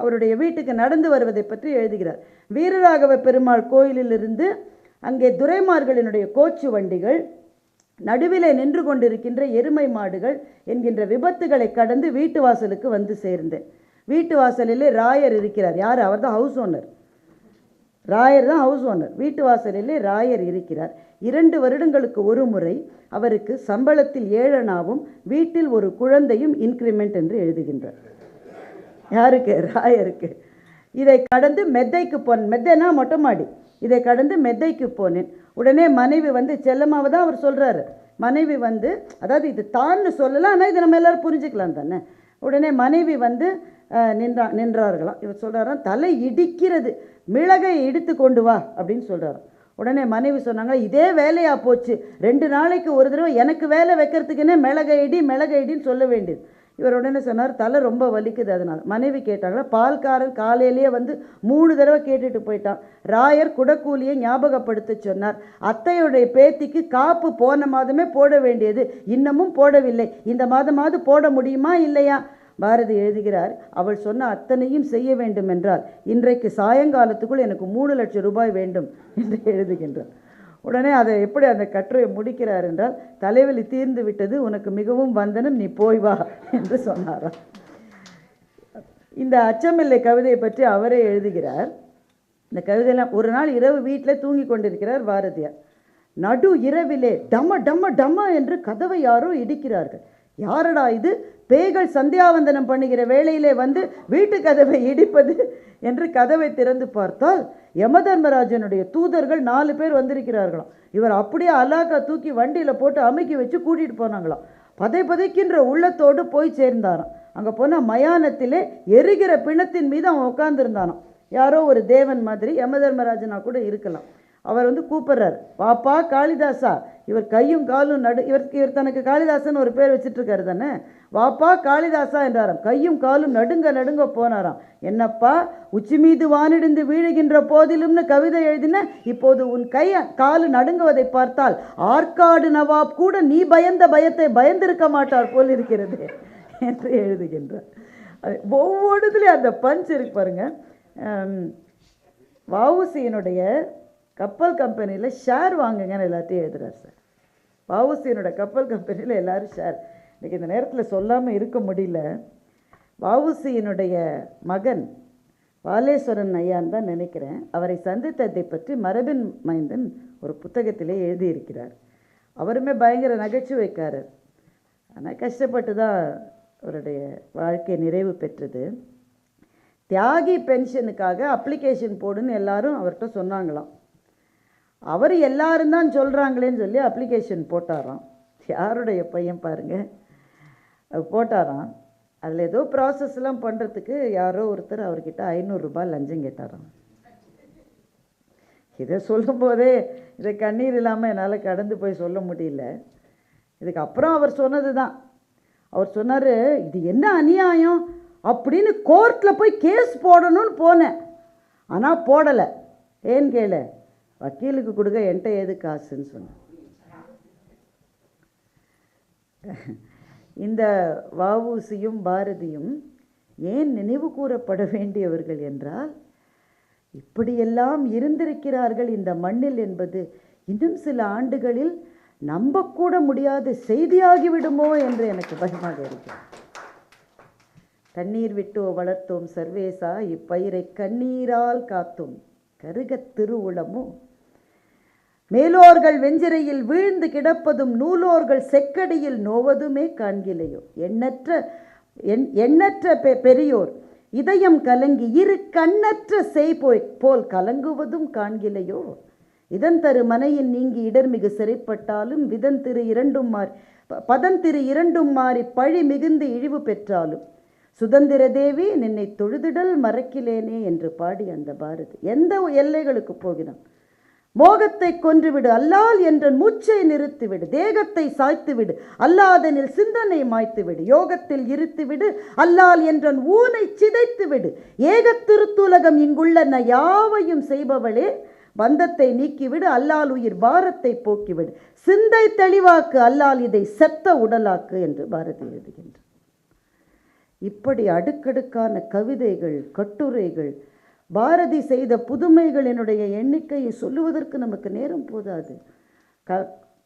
அவருடைய வீட்டுக்கு நடந்து வருவதை பற்றி எழுதுகிறார். வீரராகவ பெருமாள் கோயிலிலிருந்து அங்கே துரைமார்களினுடைய கோச்சு வண்டிகள், நடுவிலே நின்று கொண்டிருக்கின்ற எருமை மாடுகள் என்கின்ற விபத்துகளை கடந்து வீட்டு வாசலுக்கு வந்து சேர்ந்தேன். வீட்டு வாசலிலே ராயர் இருக்கிறார். யார்? அவர் தான் ஹவுஸ் ஓனர். ராயர் தான் ஹவுஸ் ஓனர். வீட்டு வாசலிலே ராயர் இருக்கிறார். 2 வருடங்களுக்கு ஒரு முறை அவருக்கு சம்பளத்தில் 7 அணாவும் வீட்டில் ஒரு குழந்தையும் இன்க்ரிமெண்ட் என்று எழுதுகின்றார். யாருக்கு? ராயருக்கு. இதை கடந்து மெத்தைக்கு போனேன். மெத்தைனா மொட்டை மாடி. இதை கடந்து மெத்தைக்கு போனேன். உடனே மனைவி வந்து, செல்லம்மாவை தான் அவர் சொல்கிறாரு. மனைவி வந்து, அதாவது இது தான்னு சொல்லலாம், ஆனால் இது நம்ம எல்லோரும் புரிஞ்சுக்கலாம் தானே. உடனே மனைவி வந்து நின்றார்களாம். இவர் சொல்கிறாராம், தலை இடிக்கிறது, மிளகை இடித்து கொண்டு வா அப்படின்னு சொல்கிறாராம். உடனே மனைவி சொன்னாங்க, இதே வேலையாக போச்சு, 2 நாளைக்கு ஒரு தடவை எனக்கு வேலை வைக்கிறதுக்குன்னே மிளகை இடின்னு சொல்ல வேண்டியது. இவர் உடனே சொன்னார், தலை ரொம்ப வலிக்குது அதனால். மனைவி கேட்டாங்களா, பால்காரன் காலையிலேயே வந்து 3 தடவை கேட்டுட்டு போயிட்டான். ராயர் குடக்கூலியை ஞாபகப்படுத்த சொன்னார். அத்தையுடைய பேத்திக்கு காப்பு போன மாதமே போட வேண்டியது, இன்னமும் போடவில்லை, இந்த மாதமாவது போட முடியுமா இல்லையா? பாரதி எழுதுகிறார், அவள் சொன்ன அத்தனையும் செய்ய வேண்டும் என்றால் இன்றைக்கு சாயங்காலத்துக்குள் எனக்கு 3 லட்சம் ரூபாய் வேண்டும் என்று எழுதுகின்றார். உடனே அதை எப்படி அந்த கட்டுரையை முடிக்கிறார் என்றால், தலைவலி தீர்ந்து விட்டது, உனக்கு மிகவும் வந்தனம், நீ போய் வா என்று சொன்னாராம். இந்த அச்சமில்லை கவிதையை பற்றி அவரே எழுதுகிறார். இந்த கவிதையெல்லாம் ஒரு நாள் இரவு வீட்டில் தூங்கி கொண்டிருக்கிறார் பாரதியார். நடு இரவிலே டம டம டம என்று கதவை யாரோ இடிக்கிறார்கள். யாரடா இது, பேய்கள் சந்தியாவந்தனம் பண்ணுகிற வேளையிலே வந்து வீட்டு கதவை இடிப்பது என்று கதவை திறந்து பார்த்தால் யமதர்மராஜனுடைய தூதர்கள் 4 பேர் வந்திருக்கிறார்களாம். இவர் அப்படியே அலாக்கா தூக்கி வண்டியில் போட்டு அமுக்கி வச்சு கூட்டிகிட்டு போனாங்களாம். பதைக்கின்ற உள்ளத்தோடு போய் சேர்ந்தாராம். அங்கே போனால் மயானத்திலே எரிகிற பிணத்தின் மீது அவன் உட்காந்துருந்தானான். யாரோ ஒரு தேவன் மாதிரி, யமதர்மராஜனா கூட இருக்கலாம். அவர் வந்து கூப்பிட்றார், வாப்பா காளிதாசா. இவர் கையும் காலும் இவர் தனக்கு காளிதாசன் ஒரு பேர் வச்சுட்டு இருக்காரு தானே. வாப்பா காளிதாசா என்றாராம். கையும் காலும் நடுங்க போனாராம். என்னப்பா, உச்சி மீது வானிடிந்து வீழுகின்ற போதிலும்னு கவிதை எழுதின, இப்போது உன் காலு நடுங்குவதை பார்த்தால் ஆற்காடு நவாப் கூட நீ பயந்த பயத்தை பயந்திருக்க மாட்டார் போல் இருக்கிறது என்று எழுதுகின்றார். ஒவ்வொன்றுத்துலேயும் அந்த பஞ்ச் இருக்கு பாருங்க. வஉசியினுடைய கப்பல் கம்பெனியில் ஷேர் வாங்குங்கன்னு எல்லாத்தையும் எழுதுகிறார் சார். வஉசியினுடைய கப்பல் கம்பெனியில் எல்லோரும் ஷேர். இன்றைக்கி இந்த நேரத்தில் சொல்லாமல் இருக்க முடியல. வஉசியினுடைய மகன் வாலேஸ்வரன் ஐயான்னு தான் நினைக்கிறேன். அவரை சந்தித்ததை பற்றி மரபின் மைந்தன் ஒரு புத்தகத்திலே எழுதியிருக்கிறார். அவருமே பயங்கர நகைச்சுவைக்காரர். ஆனால் கஷ்டப்பட்டு தான் அவருடைய வாழ்க்கை நிறைவு பெற்றது. தியாகி பென்ஷனுக்காக அப்ளிகேஷன் போடுன்னு எல்லாரும் அவர்கிட்ட சொன்னாங்களாம். அவர் எல்லாரும் தான் சொல்கிறாங்களேன்னு சொல்லி அப்ளிகேஷன் போட்டாராம். யாருடைய பையன் பாருங்கள், அது போட்டாராம். அதில் ஏதோ ப்ராசஸ்லாம் பண்ணுறதுக்கு யாரோ ஒருத்தர் அவர்கிட்ட 500 ரூபாய் லஞ்சம் கேட்டாராம். இதை சொல்லும்போதே இதை கண்ணீர் இல்லாமல் என்னால் கடந்து போய் சொல்ல முடியல. இதுக்கப்புறம் அவர் சொன்னது தான். அவர் சொன்னார், இது என்ன அநியாயம் அப்படின்னு கோர்ட்டில் போய் கேஸ் போடணும்னு போனேன், ஆனால் போடலை. ஏன்னு கேளு, வக்கீலுக்கு கொடுக்க என்கிட்ட ஏது காசுன்னு சொன்னேன். இந்த வஉசியும் பாரதியும் ஏன் நினைவு கூறப்பட வேண்டியவர்கள் என்றால், இப்படியெல்லாம் இருந்திருக்கிறார்கள் இந்த மண்ணில் என்பது இன்னும் சில ஆண்டுகளில் நம்பக்கூட முடியாத செய்தியாகிவிடுமோ என்று எனக்கு பயமாக இருக்கிறது. கண்ணீர் விட்டோ வளர்த்தோம் சர்வேசா, இப்பயிரை கண்ணீரால் காத்தோம் கருகத் திருவுளமோ. மேலோர்கள் வெஞ்சிரையில் வீழ்ந்து கிடப்பதும் நூலோர்கள் செக்கடியில் நோவதுமே காண்கிலையோ. எண்ணற்ற பெரியோர் இதயம் கலங்கி இரு கண்ணற்ற போல் கலங்குவதும் காண்கிலையோ. இதன் தரு மனையின் நீங்கி இடர்மிகு சிறைப்பட்டாலும் பதந்திரு இரண்டும் மாறி பழி மிகுந்து இழிவு பெற்றாலும் சுதந்திர தேவி நின்னை தொழுதிடல் மறக்கிலேனே என்று பாடி அந்த பாரதி எந்த எல்லைகளுக்கு போகிறான். மோகத்தை கொன்றுவிடு அல்லால் என்ற மூச்சை நிறுத்திவிடு, தேகத்தை சாய்த்துவிடு அல்லாதனில் சிந்தனை மாய்த்துவிடு, யோகத்தில் இருத்துவிடு அல்லால் என்ற ஊனை சிதைத்துவிடு, ஏகத்திருத்துலகம் இங்குள்ள யாவையும் செய்பவளே பந்தத்தை நீக்கிவிடு அல்லால் உயிர் பாரத்தை போக்கிவிடு, சிந்தை தெளிவாக்கு அல்லால் இதை செத்த உடலாக்கு என்று பாரதி எழுதுகின்றார். இப்படி அடுக்கடுக்கான கவிதைகள், கட்டுரைகள், பாரதி செய்த புதுமைகளினுடைய எண்ணிக்கையை சொல்லுவதற்கு நமக்கு நேரம் போதாது.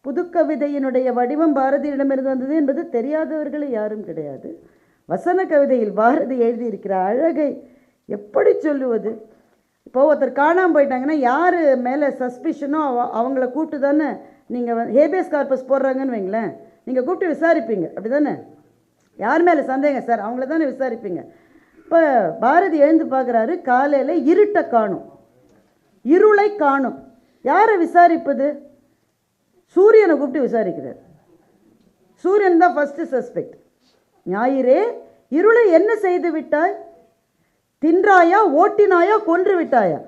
புதுக்கவிதையினுடைய வடிவம் பாரதியிடமிருந்து வந்தது என்பது தெரியாதவர்களே யாரும் கிடையாது. வசன கவிதையில் பாரதி எழுதியிருக்கிற அழகை எப்படி சொல்லுவது? இப்போ ஒருத்தர் காணாமல் போயிட்டாங்கன்னா யார் மேலே சஸ்பிஷனோ அவங்கள கூப்பிட்டு தானே நீங்கள் ஹேபியஸ் கார்பஸ் போடுறாங்கன்னு வைங்களேன், நீங்கள் கூப்பிட்டு விசாரிப்பீங்க, அப்படி தானே? யார் மேலே சந்தேகம் சார், அவங்கள தானே விசாரிப்பீங்க. இப்போ பாரதி எழுந்து பார்க்குறாரு, காலையில் இருட்டை காணும், இருளை காணும். யாரை விசாரிப்பது? சூரியனை கூப்பிட்டு விசாரிக்கிறார். சூரியன் தான் ஃபஸ்ட்டு சஸ்பெக்ட். ஞாயிறே இருளை என்ன செய்து விட்டாய்? தின்றாயா, ஓட்டினாயா, கொன்று விட்டாயா?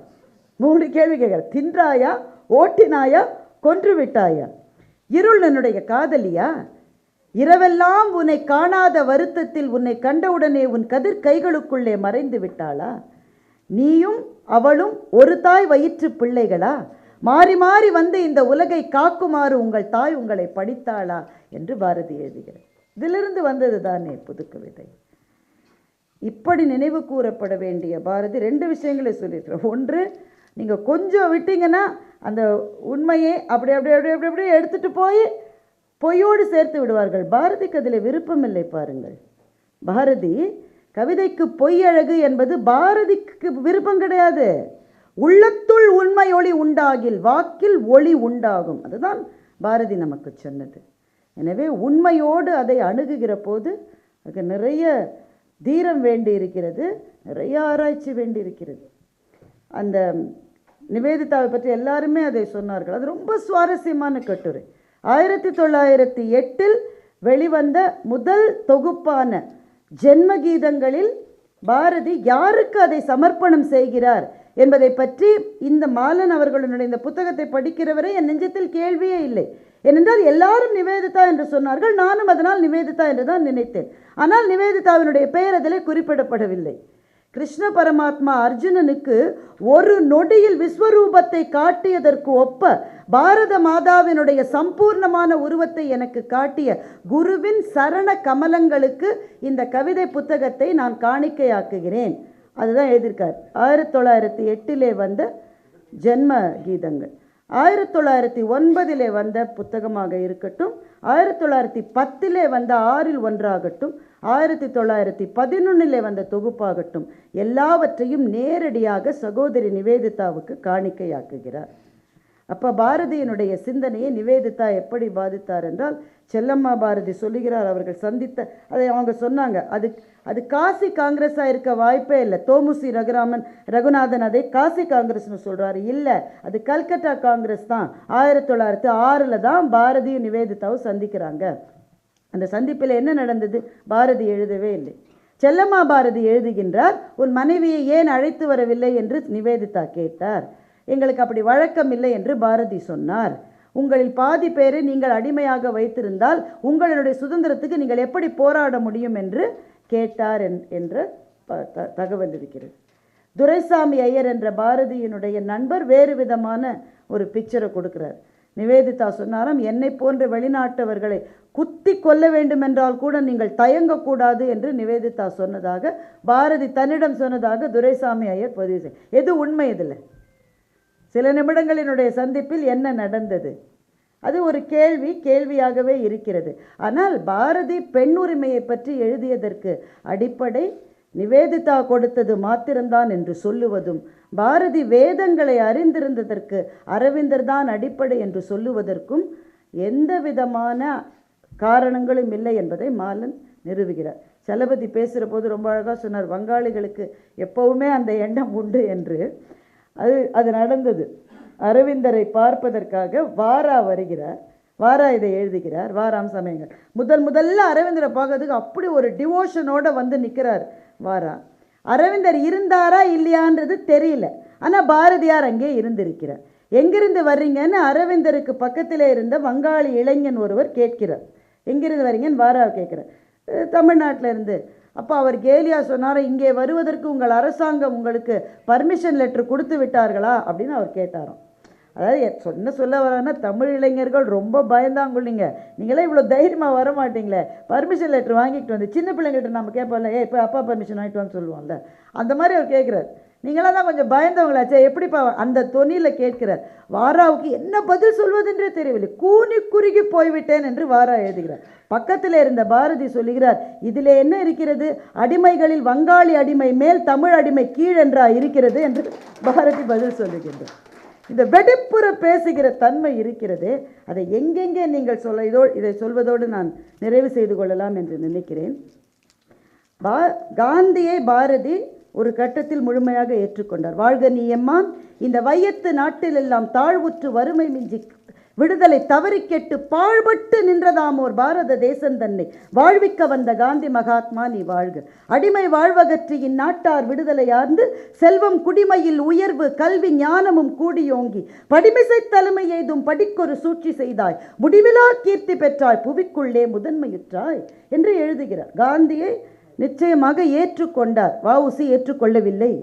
3 கேள்வி கேட்குற. தின்றாயா, ஓட்டினாயா, கொன்று விட்டாயா? இருள் என்னுடைய காதலியா? இரவெல்லாம் உன்னை காணாத வருத்தத்தில் உன்னை கண்டவுடனே உன் கதிர் கைகளுக்குள்ளே மறைந்து விட்டாளா? நீயும் அவளும் ஒரு தாய் வயிற்று பிள்ளைகளா? மாறி மாறி வந்து இந்த உலகை காக்குமாறு உங்கள் தாய் உங்களை படித்தாளா என்று பாரதி எழுதுகிறார். இதிலிருந்து வந்தது தானே புதுக்கவிதை. இப்படி நினைவு கூறப்பட வேண்டிய பாரதி 2 விஷயங்களை சொல்லிடுறேன். ஒன்று, நீங்கள் கொஞ்சம் விட்டீங்கன்னா அந்த உண்மையை அப்படி அப்படி அப்படி அப்படி அப்படியே எடுத்துகிட்டு போய் பொய்யோடு சேர்த்து விடுவார்கள். பாரதிக்கு அதில் விருப்பம் இல்லை. பாருங்கள், பாரதி கவிதைக்கு பொய் அழகு என்பது பாரதிக்கு விருப்பம் கிடையாது. உள்ளத்துள் உண்மை ஒளி உண்டாகில் வாக்கில் ஒளி உண்டாகும், அதுதான் பாரதி நமக்கு சொன்னது. எனவே உண்மையோடு அதை அணுகுகிற போது அதுக்கு நிறைய தீரம் வேண்டி இருக்கிறது, நிறைய ஆராய்ச்சி வேண்டி இருக்கிறது. அந்த நிவேதிதாவை பற்றி எல்லாருமே அதை சொன்னார்கள். அது ரொம்ப சுவாரஸ்யமான கட்டுரை. 1908 வெளிவந்த முதல் தொகுப்பான ஜென்ம கீதங்களில் பாரதி யாருக்கு அதை சமர்ப்பணம் செய்கிறார் என்பதை பற்றி இந்த மாலன் அவர்களுடைய இந்த புத்தகத்தை படிக்கிறவரை என் நெஞ்சத்தில் கேள்வியே இல்லை. ஏனென்றால் எல்லாரும் நிவேதிதா என்று சொன்னார்கள். நானும் அதனால் நிவேதிதா என்று தான் நினைத்தேன். ஆனால் நிவேதிதாவினுடைய பெயர் அதில் குறிப்பிடப்படவில்லை. கிருஷ்ண பரமாத்மா அர்ஜுனனுக்கு ஒரு நொடியில் விஸ்வரூபத்தை காட்டியதற்கு ஒப்ப பாரத மாதாவினுடைய சம்பூர்ணமான உருவத்தை எனக்கு காட்டிய குருவின் சரண கமலங்களுக்கு இந்த கவிதை புத்தகத்தை நான் காணிக்கையாக்குகிறேன். அதுதான் எழுதியிருக்கார். 1908 வந்த ஜென்ம கீதங்கள் 1909 வந்த புத்தகமாக இருக்கட்டும், 1910 வந்த 6ல் 1 ஆகட்டும், 1911 வந்த தொகுப்பாகட்டும், எல்லாவற்றையும் நேரடியாக சகோதரி நிவேதிதாவுக்கு காணிக்கையாக்குகிறார். அப்போ பாரதியினுடைய சிந்தனையை நிவேதிதா எப்படி பாதித்தார் என்றால், செல்லம்மா பாரதி சொல்லுகிறார், அவர்கள் சந்தித்த அதை அவங்க சொன்னாங்க, அது காசி காங்கிரஸாக இருக்க வாய்ப்பே இல்லை. தோமுசி ரகுநாதன் அதை காசி காங்கிரஸ்னு சொல்கிறாரு. இல்லை, அது கல்கட்டா காங்கிரஸ் தான். 1906 தான் பாரதியும் நிவேதிதாவும் சந்திக்கிறாங்க. அந்த சந்திப்பில் என்ன நடந்தது? பாரதி எழுதவே இல்லை. செல்லம்மா பாரதி எழுதுகின்றார், உன் மனைவியை ஏன் அழைத்து வரவில்லை என்று நிவேதிதா கேட்டார். எங்களுக்கு அப்படி வழக்கம் இல்லை என்று பாரதி சொன்னார். உங்களில் பாதி பேரை நீங்கள் அடிமையாக வைத்திருந்தால் உங்களுடைய சுதந்திரத்துக்கு நீங்கள் எப்படி போராட முடியும் என்று கேட்டார் என்ற தகவல் இருக்கிறது. துரைசாமி ஐயர் என்ற பாரதியினுடைய நண்பர் வேறு விதமான ஒரு பிக்சரை கொடுக்கிறார். நிவேதிதா சொன்னாராம், என்னை போன்ற வெளிநாட்டவர்களை குத்தி கொல்ல வேண்டுமென்றால் கூட நீங்கள் தயங்கக்கூடாது என்று நிவேதிதா சொன்னதாக பாரதி தன்னிடம் சொன்னதாக துரைசாமி ஐயர் பதிவு செய்ய. எது உண்மை? இதில் சில நிமிடங்களினுடைய சந்திப்பில் என்ன நடந்தது? அது ஒரு கேள்வியாகவே இருக்கிறது. ஆனால் பாரதி பெண் உரிமையை பற்றி எழுதியதற்கு அடிப்படை நிவேதிதா கொடுத்தது மாத்திரம்தான் என்று சொல்லுவதும், பாரதி வேதங்களை அறிந்திருந்ததற்கு அரவிந்தர் தான் அடிப்படை என்று சொல்லுவதற்கும் எந்த விதமான காரணங்களும் இல்லை என்பதை மாலன் நிறுவுகிறார். சலபதி பேசுகிற போது ரொம்ப அழகாக சொன்னார், வங்காளிகளுக்கு எப்பவுமே அந்த எண்ணம் உண்டு என்று. அது நடந்தது. அரவிந்தரை பார்ப்பதற்காக வாரா வருகிறார். வாரா இதை எழுதுகிறார். வாராம் சமயங்கள் முதல்ல அரவிந்தரை பார்க்கறதுக்கு அப்படி ஒரு டிவோஷனோட வந்து நிற்கிறார் வாரா. அரவிந்தர் இருந்தாரா இல்லையான்றது தெரியல, ஆனால் பாரதியார் அங்கே இருந்திருக்கிறார். எங்கிருந்து வர்றீங்கன்னு அரவிந்தருக்கு பக்கத்திலே இருந்த வங்காளி இளைஞன் ஒருவர் கேட்கிறார். எங்கிருந்து வர்றீங்கன்னு வாரா கேட்குறார். தமிழ்நாட்டில் இருந்து. அப்போ அவர் கேலியா சொன்னார், இங்கே வருவதற்கு உங்கள் அரசாங்கம் உங்களுக்கு பர்மிஷன் லெட்டர் கொடுத்து விட்டார்களா அப்படின்னு அவர் கேட்டாராம். அதாவது சொல்ல வரான்னா, தமிழ் இளைஞர்கள் ரொம்ப பயந்தாங்குள்ளிங்க, நீங்களே இவ்வளோ தைரியமாக வர மாட்டீங்களே, பர்மிஷன் லெட்டர் வாங்கிட்டு வந்து சின்ன பிள்ளைங்கள்ட்ட நம்ம கேட்போம்ல, இப்போ அப்பா பர்மிஷன் வாங்கிட்டு வாங்க சொல்லுவோம்ல, அந்த மாதிரி அவர் கேட்குறாரு. நீங்களாம் தான் கொஞ்சம் பயந்தவங்களாச்சே, எப்படிப்பா அந்த தொனியில் கேட்கிறார். வாராவுக்கு என்ன பதில் சொல்வதென்றே தெரியவில்லை. கூனி குறுகி போய்விட்டேன் என்று வாரா எழுதுகிறார். பக்கத்தில் இருந்த பாரதி சொல்லுகிறார், இதில் என்ன இருக்கிறது? அடிமைகளில் வங்காளி அடிமை மேல் தமிழ் அடிமை கீழென்றா இருக்கிறது என்று பாரதி பதில் சொல்லுகின்றார். இந்த வெடிப்புற பேசுகிற தன்மை இருக்கிறது. அதை எங்கெங்கே நீங்கள் இதை சொல்வதோடு நான் நிறைவு செய்து கொள்ளலாம் என்று நினைக்கிறேன். காந்தியை பாரதி ஒரு கட்டத்தில் முழுமையாக ஏற்றுக்கொண்டார். வாழ்க நீ எம்மான், இந்த வையத்து நாட்டிலெல்லாம் தாழ்வுற்று வறுமை மிஞ்சி விடுதலை தவறி கெட்டு பாழ்பட்டு நின்றதாமோர் பாரத தேசம் தன்னை வாழ்விக்க வந்த காந்தி மகாத்மா நீ வாழ்க. அடிமை வாழ்வகற்றி இந்நாட்டார் விடுதலையார்ந்து செல்வம் குடிமையில் உயர்வு கல்வி ஞானமும் கூடியோங்கி படிமிசை தலைமை எய்தும் படிக்கொரு சூழ்ச்சி செய்தாய் முடிவிலா கீர்த்தி பெற்றாய் புவிக்குள்ளே முதன்மையுற்றாய் என்று எழுதுகிறார். காந்தியை நிச்சயமாக ஏற்றுக்கொண்டார். வஉசி ஏற்றுக்கொள்ளவில்லை.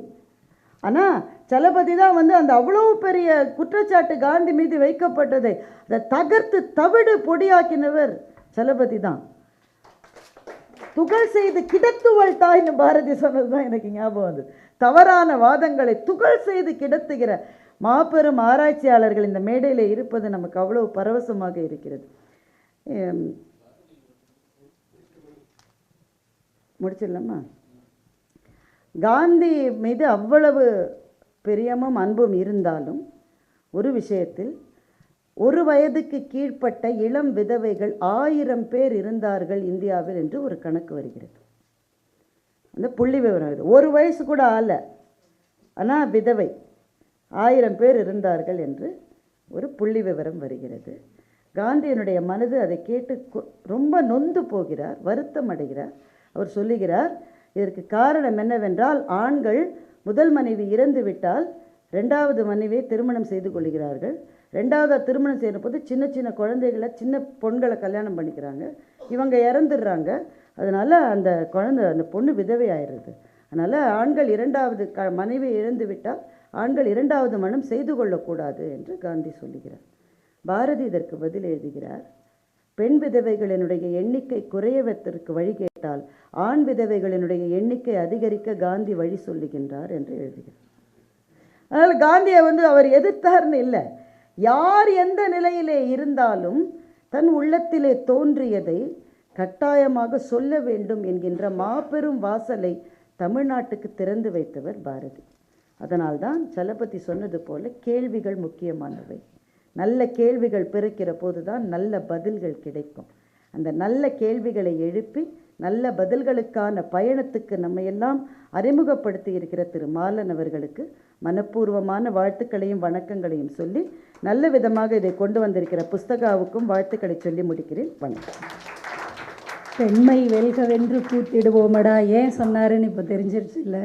ஆனால் சலபதி தான் அந்த அவ்வளோ பெரிய குற்றச்சாட்டு காந்தி மீது வைக்கப்பட்டதை அதை தகர்த்து தவிடு பொடியாக்கினவர் சலபதி தான். துகள் செய்து கிடத்துவள் தாய்னு பாரதி சொன்னது தான் எனக்கு ஞாபகம் வந்து. தவறான வாதங்களை துகள் செய்து கிடத்துகிற மாபெரும் ஆராய்ச்சியாளர்கள் இந்த மேடையில் இருப்பது நமக்கு அவ்வளவு பரவசமாக இருக்கிறது. முடிச்சிடலாமா? காந்தி மீது அவ்வளவு பிரியமும் அன்பும் இருந்தாலும் ஒரு விஷயத்தில், ஒரு வயதுக்கு கீழ்ப்பட்ட இளம் விதவைகள் 1000 பேர் இருந்தார்கள் இந்தியாவில் என்று ஒரு கணக்கு வருகிறது. அந்த புள்ளி விவரம் இது. ஒரு வயசு கூட ஆல, ஆனால் விதவை 1000 பேர் இருந்தார்கள் என்று ஒரு புள்ளி விவரம் வருகிறது. காந்தியினுடைய மனது அதை கேட்டு ரொம்ப நொந்து போகிறார், வருத்தம் அடைகிறார். அவர் சொல்லுகிறார், இதற்கு காரணம் என்னவென்றால், ஆண்கள் முதல் மனைவி இறந்து விட்டால் 2வது மனைவியை திருமணம் செய்து கொள்கிறார்கள். 2வது திருமணம் செய்கிற போது சின்ன சின்ன குழந்தைகளை, சின்ன பொண்களை கல்யாணம் பண்ணிக்கிறாங்க. இவங்க இறந்துடுறாங்க. அதனால் அந்த பொண்ணு விதவை ஆயிடுறது. அதனால் ஆண்கள் 2வது மனைவி இழந்து விட்டால் ஆண்கள் 2வது மனம் செய்து கொள்ளக்கூடாது என்று காந்தி சொல்லுகிறார். பாரதி இதற்கு பதில் எழுதுகிறார், பெண் விதவைகளினுடைய எண்ணிக்கை குறையவதற்கு வழி கேட்டால் ஆண் விதவைகளினுடைய எண்ணிக்கை அதிகரிக்க காந்தி வழி சொல்லுகின்றார் என்று எழுதுகிறார். அதனால் காந்தியை அவர் எதிர்த்தார்னு இல்லை, யார் எந்த நிலையிலே இருந்தாலும் தன் உள்ளத்திலே தோன்றியதை கட்டாயமாக சொல்ல வேண்டும் என்கின்ற மாபெரும் வாசலை தமிழ்நாட்டுக்கு திறந்து வைத்தவர் பாரதி. அதனால்தான் சலபதி சொன்னது போல கேள்விகள் முக்கியமானவை. நல்ல கேள்விகள் பிறக்கிற போது தான் நல்ல பதில்கள் கிடைக்கும். அந்த நல்ல கேள்விகளை எழுப்பி நல்ல பதில்களுக்கான பயணத்துக்கு நம்மையெல்லாம் அறிமுகப்படுத்தி இருக்கிற திரு மாலன் அவர்களுக்கு மனப்பூர்வமான வாழ்த்துக்களையும் வணக்கங்களையும் சொல்லி, நல்ல விதமாக இதை கொண்டு வந்திருக்கிற புஸ்தகாவுக்கும் வாழ்த்துக்களை சொல்லி முடிக்கிறேன். வணக்கம். பெண்மை வெல்கவென்று கூத்திடுவோமடா ஏன் சொன்னாருன்னு இப்போ தெரிஞ்சிருச்சு இல்லை?